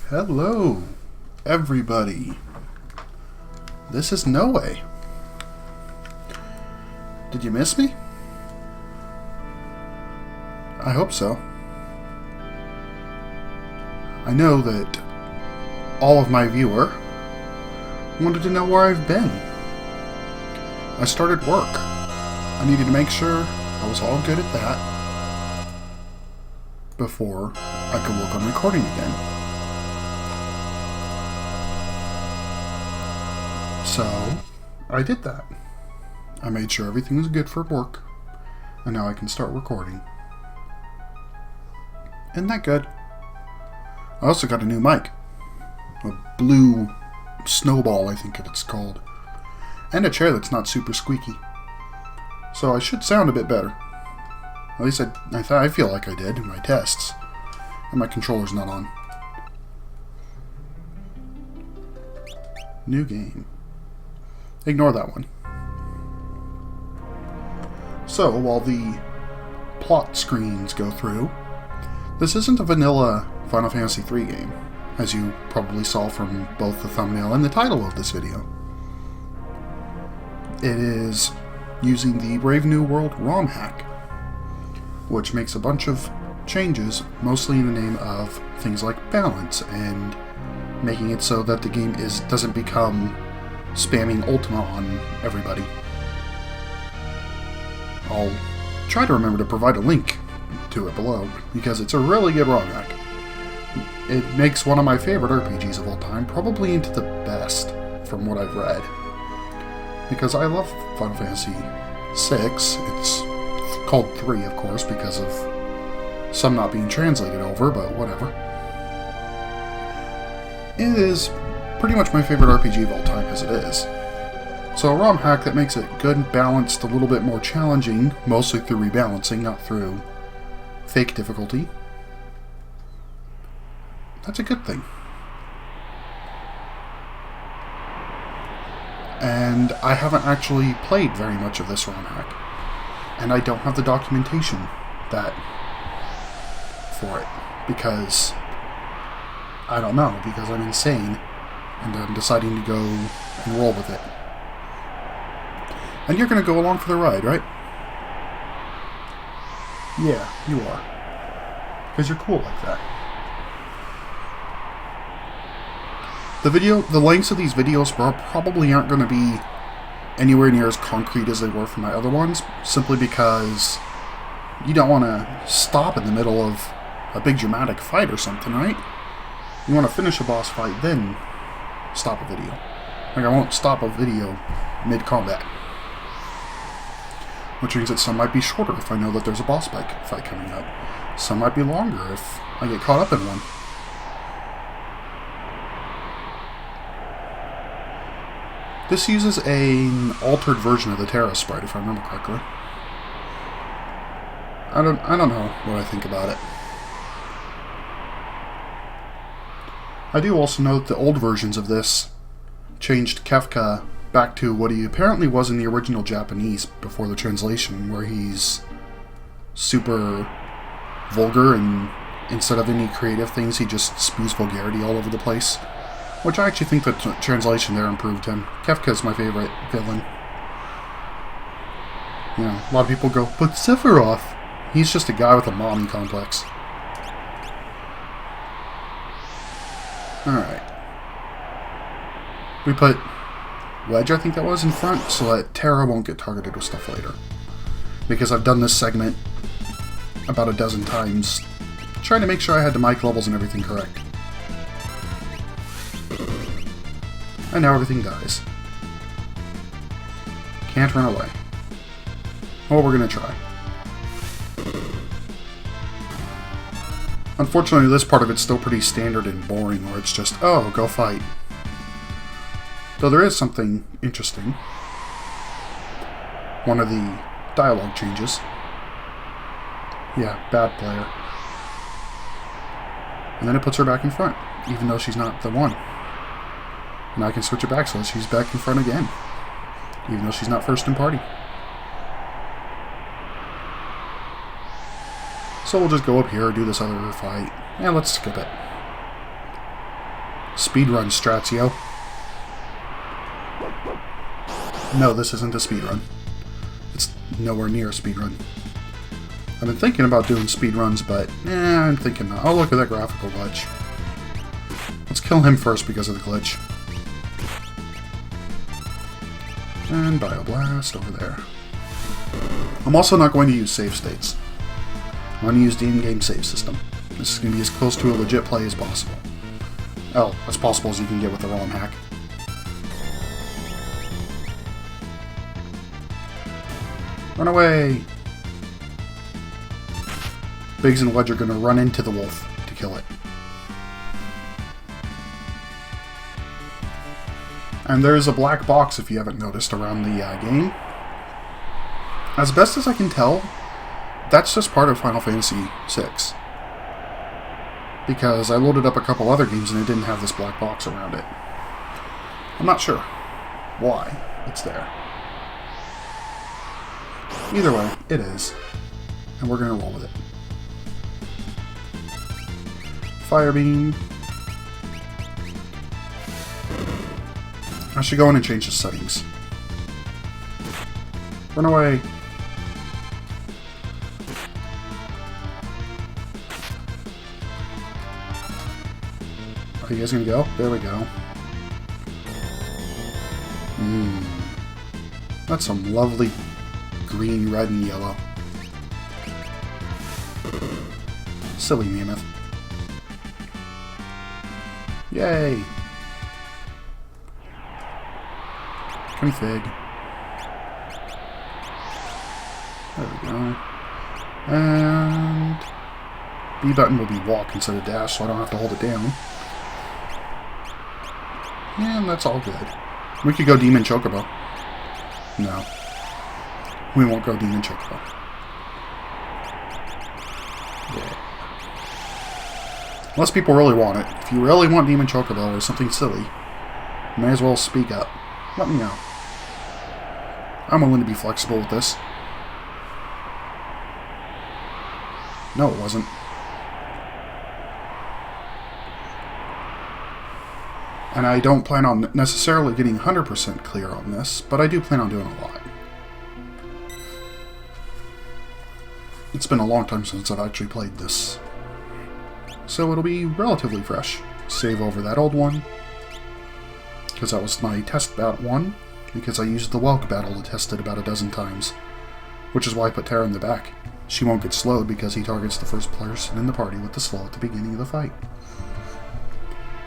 Hello, everybody. This is No Way. Did you miss me? I hope so. I know that all of my viewer wanted to know where I've been. I started work. I needed to make sure I was all good at that before I could work on recording again. So, I did that. I made sure everything was good for work, and now I can start recording. Isn't that good? I also got a new mic. A blue snowball, I think it's called. And a chair that's not super squeaky. So I should sound a bit better. At least I feel like I did in my tests. And my controller's not on. New game. Ignore that one. So, while the plot screens go through, this isn't a vanilla Final Fantasy III game, as you probably saw from both the thumbnail and the title of this video. It is using the Brave New World ROM hack, which makes a bunch of changes, mostly in the name of things like balance and making it so that the game doesn't become spamming Ultima on everybody. I'll try to remember to provide a link to it below, because it's a really good ROM hack. It makes one of my favorite RPGs of all time, probably into the best from what I've read. Because I love Final Fantasy VI. It's called 3, of course, because of some not being translated over, but whatever. It is pretty much my favorite RPG of all time as it is. So a ROM hack that makes it good and balanced, a little bit more challenging, mostly through rebalancing, not through fake difficulty. That's a good thing. And I haven't actually played very much of this ROM hack. And I don't have the documentation for it. Because I don't know, because I'm insane. And I'm deciding to go and roll with it. And you're going to go along for the ride, right? Yeah, you are. Because you're cool like that. The lengths of these videos probably aren't going to be anywhere near as concrete as they were for my other ones, simply because you don't want to stop in the middle of a big dramatic fight or something, right? You want to finish a boss fight, then stop a video. Like, I won't stop a video mid-combat. Which means that some might be shorter if I know that there's a boss fight coming up. Some might be longer if I get caught up in one. This uses an altered version of the Terra sprite, if I remember correctly. I don't know what I think about it. I do also know that the old versions of this changed Kefka back to what he apparently was in the original Japanese before the translation, where he's super vulgar, and instead of any creative things, he just spews vulgarity all over the place. Which I actually think the translation there improved him. Kefka's my favorite villain. You know, a lot of people go, but Sephiroth! He's just a guy with a mommy complex. Alright. We put Wedge, I think that was, in front, so that Terra won't get targeted with stuff later. Because I've done this segment about a dozen times, trying to make sure I had the mic levels and everything correct. And now everything dies. Can't run away. Well, we're gonna try. Unfortunately, this part of it's still pretty standard and boring, where it's just, oh, go fight. Though there is something interesting. One of the dialogue changes. Yeah, bad player. And then it puts her back in front, even though she's not the one. And I can switch it back so she's back in front again, even though she's not first in party. So we'll just go up here, do this other fight, and let's skip it. Speedrun strats, yo. No, this isn't a speedrun. It's nowhere near a speedrun. I've been thinking about doing speedruns, but I'm thinking, oh, look at that graphical glitch. Let's kill him first because of the glitch. And Bioblast over there. I'm also not going to use save states. I'm going to use the in-game save system. This is going to be as close to a legit play as possible. Oh, as possible as you can get with the ROM hack. Run away! Biggs and Wedge are going to run into the wolf to kill it. And there's a black box, if you haven't noticed, around the game. As best as I can tell, that's just part of Final Fantasy VI. Because I loaded up a couple other games and it didn't have this black box around it. I'm not sure why it's there. Either way, it is. And we're going to roll with it. Fire Beam. I should go in and change the settings. Run away. Are you guys gonna go? There we go. That's some lovely green, red, and yellow. Silly mammoth. Yay! Config. There we go. And B button will be walk instead of dash, so I don't have to hold it down. And that's all good. We could go Demon Chocobo. No. We won't go Demon Chocobo. Yeah. Unless people really want it. If you really want Demon Chocobo or something silly, you may as well speak up. Let me know. I'm willing to be flexible with this. No, it wasn't. And I don't plan on necessarily getting 100% clear on this, but I do plan on doing a lot. It's been a long time since I've actually played this, so it'll be relatively fresh. Save over that old one, because that was my test battle one, because I used the Welk battle to test it about a dozen times, which is why I put Terra in the back. She won't get slowed because he targets the first person in the party with the slow at the beginning of the fight.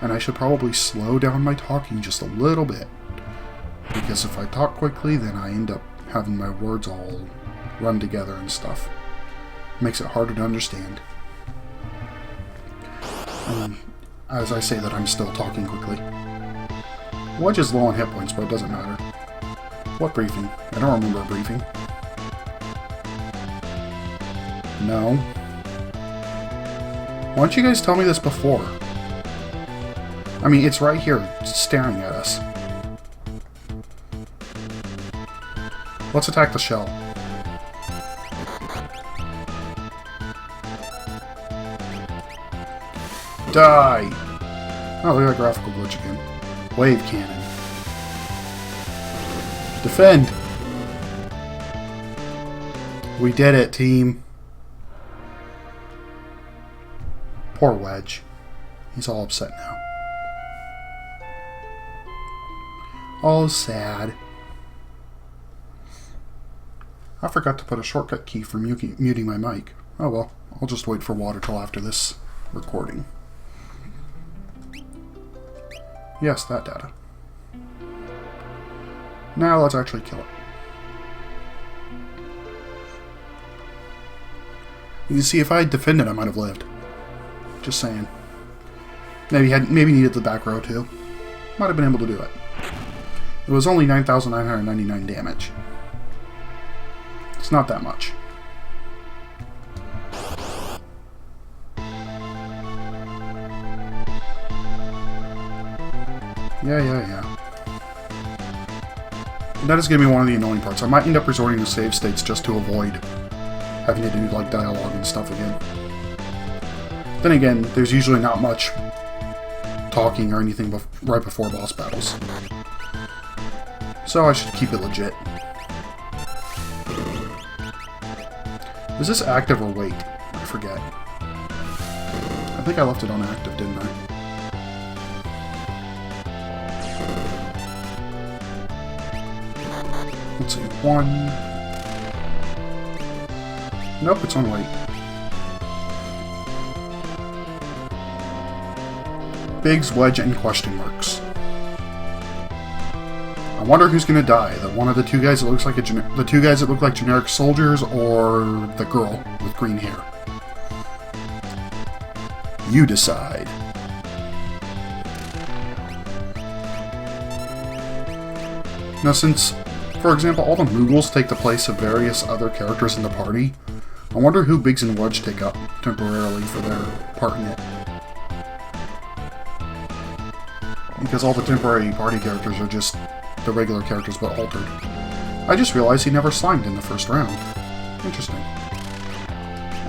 And I should probably slow down my talking just a little bit, because if I talk quickly, then I end up having my words all run together and stuff. Makes it harder to understand. And as I say that, I'm still talking quickly. Wedge is low on hit points, but it doesn't matter. What briefing? I don't remember a briefing. No. Why don't you guys tell me this before? I mean, it's right here, staring at us. Let's attack the shell. Die! Oh, look at that graphical glitch again. Wave cannon. Defend! We did it, team. Poor Wedge. He's all upset now. All sad. I forgot to put a shortcut key for muting my mic. Oh well, I'll just wait for water till after this recording. Yes, that data. Now let's actually kill it. You can see if I had defended, I might have lived. Just saying. Maybe needed the back row too. Might have been able to do it. It was only 9,999 damage. It's not that much. Yeah. And that is going to be one of the annoying parts. I might end up resorting to save states just to avoid having to do like dialogue and stuff again. Then again, there's usually not much talking or anything right before boss battles. So I should keep it legit. Is this active or wait? I forget. I think I left it on active, didn't I? Let's see, 1. Nope, it's on wait. Biggs, Wedge, and question marks. I wonder who's gonna die. One of the two guys that looks like the two guys that look like generic soldiers, or the girl with green hair. You decide. Now, since, for example, all the Moogles take the place of various other characters in the party, I wonder who Biggs and Wedge take up temporarily for their part in it. Because all the temporary party characters are just the regular characters but altered. I just realized he never slimed in the first round. Interesting.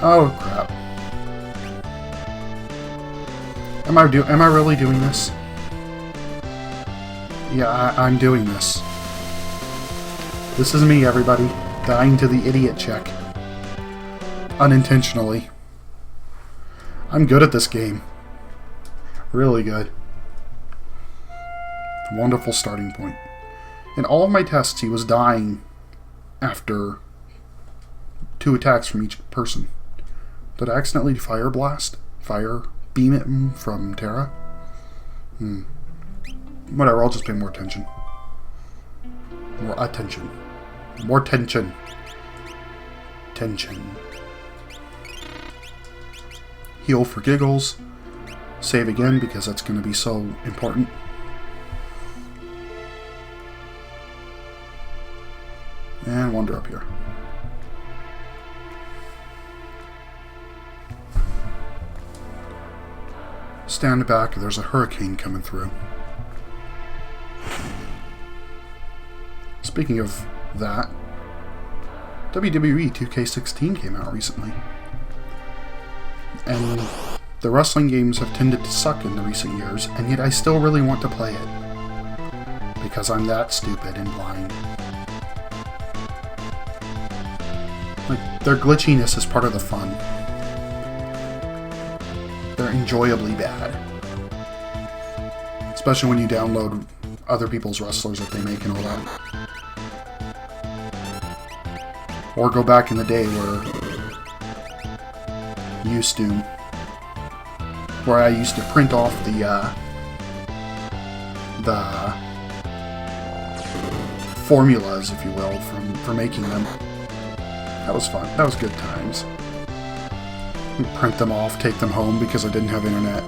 Oh crap. Am I really doing this? Yeah, I'm doing this. This is me, everybody. Dying to the idiot check. Unintentionally. I'm good at this game. Really good. Wonderful starting point. In all of my tests, he was dying after 2 attacks from each person. Did I accidentally fire beam at him from Terra? Whatever, I'll just pay more attention. More attention. More tension. Tension. Heal for giggles. Save again, because that's going to be so important. And wander up here. Stand back, there's a hurricane coming through. Speaking of that, WWE 2K16 came out recently. And the wrestling games have tended to suck in the recent years, and yet I still really want to play it. Because I'm that stupid and blind. Like, their glitchiness is part of the fun. They're enjoyably bad. Especially when you download other people's wrestlers that they make and all that. Or go back in the day where I used to print off the formulas, if you will, for making them. That was fun. That was good times. Print them off, take them home because I didn't have internet.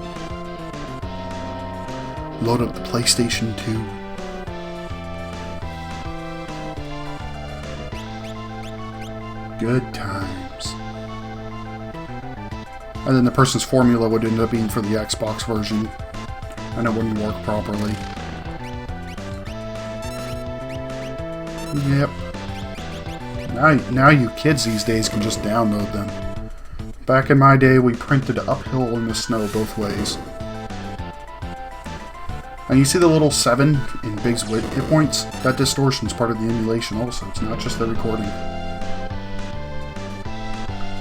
Load up the PlayStation 2. Good times. And then the person's formula would end up being for the Xbox version, and it wouldn't work properly. Yep. Now you kids these days can just download them. Back in my day, we printed uphill in the snow both ways. And you see the little 7 in Big's hit points? That distortion's part of the emulation also. It's not just the recording.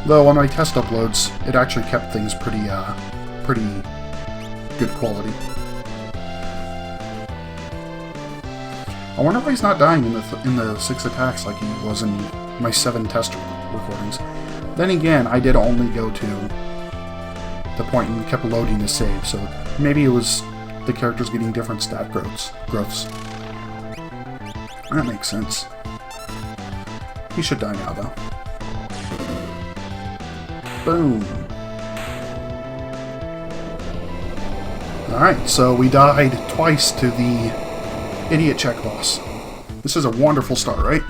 Though on my test uploads, it actually kept things pretty good quality. I wonder why he's not dying in the 6 attacks like he was in my 7 test recordings. Then again, I did only go to the point and kept loading to save, so maybe it was the characters getting different stat growths. That makes sense. He should die now, though. Boom. Alright, so we died twice to the idiot check boss. This is a wonderful start, right?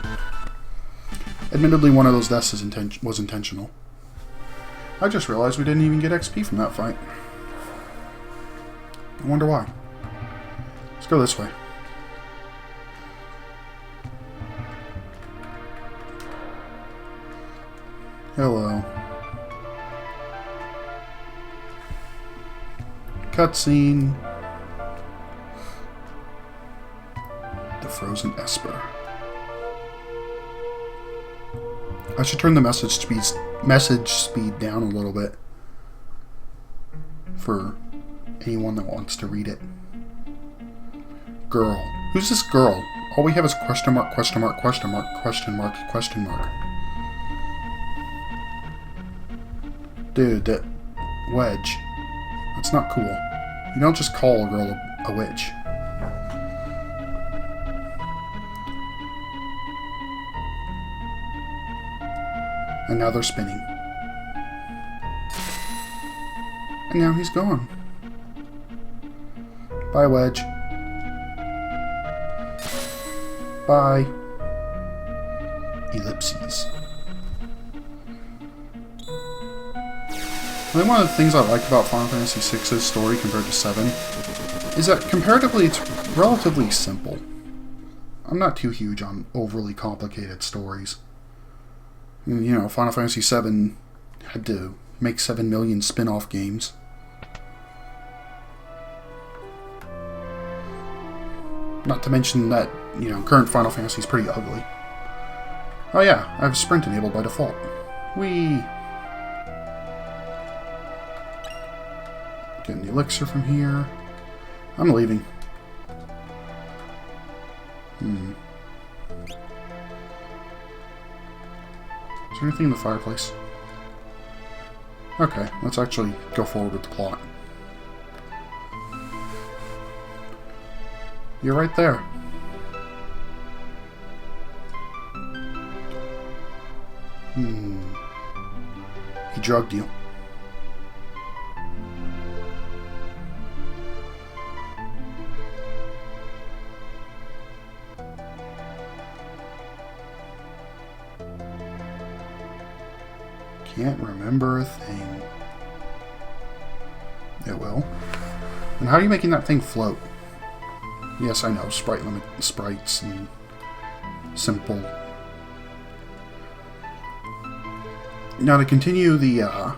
Admittedly, one of those deaths was intentional. I just realized we didn't even get XP from that fight. I wonder why. Let's go this way. Hello. Cutscene. frozen Esper. I should turn the message speed down a little bit for anyone that wants to read it. Girl. Who's this girl? All we have is question mark, question mark, question mark, question mark, question mark. Dude, that wedge. That's not cool. You don't just call a girl a witch. And now they're spinning. And now he's gone. Bye, Wedge. Bye. Ellipses. I think one of the things I like about Final Fantasy VI's story compared to 7 is that comparatively it's relatively simple. I'm not too huge on overly complicated stories. You know, Final Fantasy VII had to make 7 million spin-off games. Not to mention that, you know, current Final Fantasy is pretty ugly. Oh yeah, I have sprint enabled by default. Whee! Getting the elixir from here. I'm leaving. Is there anything in the fireplace? Okay, let's actually go forward with the plot. You're right there. He drugged you. Can't remember a thing. It will. And how are you making that thing float? Yes, I know, sprites and simple. Now to continue the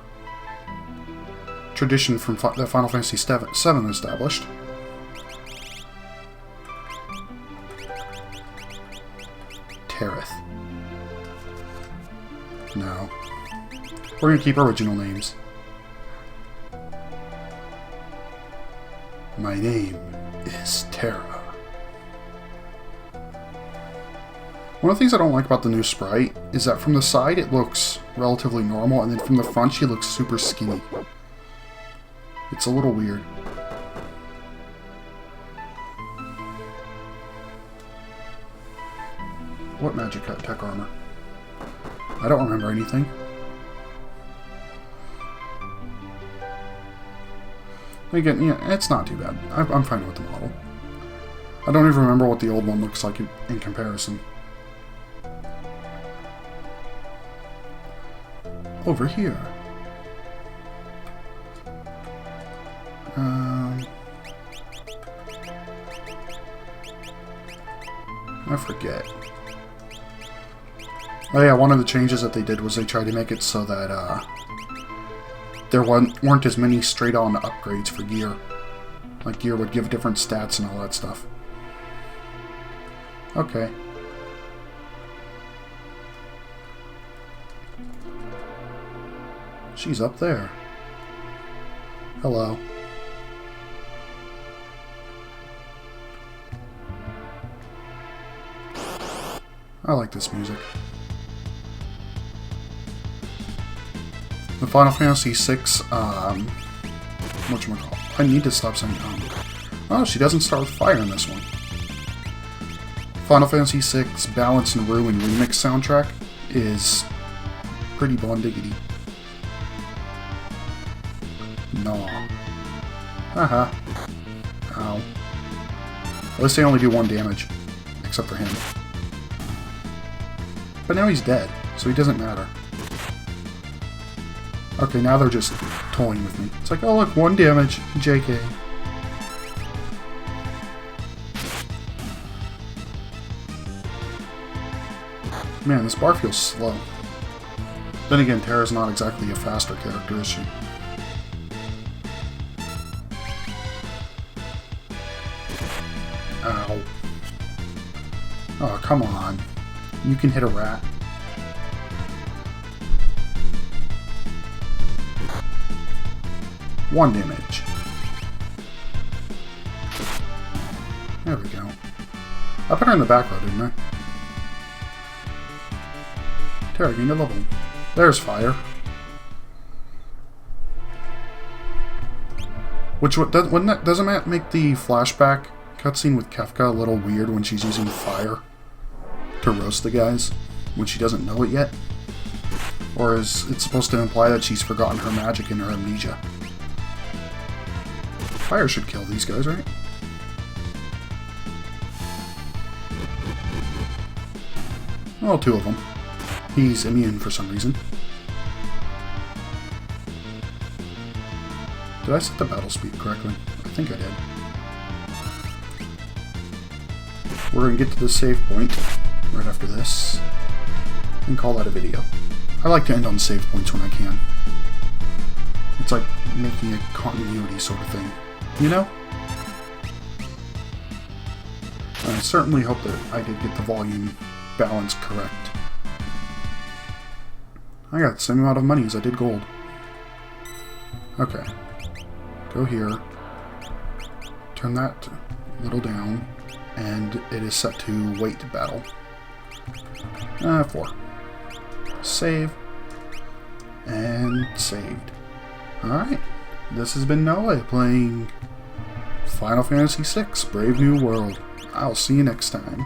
tradition from that Final Fantasy VII established. Terith. No. We're going to keep original names. My name is Terra. One of the things I don't like about the new sprite is that from the side it looks relatively normal, and then from the front she looks super skinny. It's a little weird. What magic tech armor? I don't remember anything. Again, yeah, it's not too bad. I'm fine with the model. I don't even remember what the old one looks like in comparison. Over here. I forget. Oh yeah, one of the changes that they did was they tried to make it so that there weren't as many straight-on upgrades for gear. Like, gear would give different stats and all that stuff. Okay. She's up there. Hello. I like this music. The Final Fantasy VI, whatchamacallit? I need to stop saying Oh, she doesn't start with fire in this one. Final Fantasy VI Balance and Ruin Remix soundtrack is pretty blondiggity. No. Haha. Ow. At least they only do 1 damage. Except for him. But now he's dead, so he doesn't matter. Okay, now they're just toying with me. It's like, oh look, 1 damage. JK. Man, this bar feels slow. Then again, Terra's not exactly a faster character, is she? Ow. Oh, come on. You can hit a rat. One damage. There we go. I put her in the back row, didn't I? Terra gained a level. There's fire. Which doesn't that make the flashback cutscene with Kefka a little weird when she's using fire to roast the guys when she doesn't know it yet? Or is it supposed to imply that she's forgotten her magic in her amnesia? Fire should kill these guys, right? Well, two of them. He's immune for some reason. Did I set the battle speed correctly? I think I did. We're going to get to the save point right after this and call that a video. I like to end on save points when I can. It's like making a continuity sort of thing, you know? I certainly hope that I did get the volume balance correct. I got the same amount of money as I did gold. Okay. Go here. Turn that little down. And it is set to wait battle. 4. Save. And saved. Alright. This has been Noah playing Final Fantasy VI Brave New World. I'll see you next time.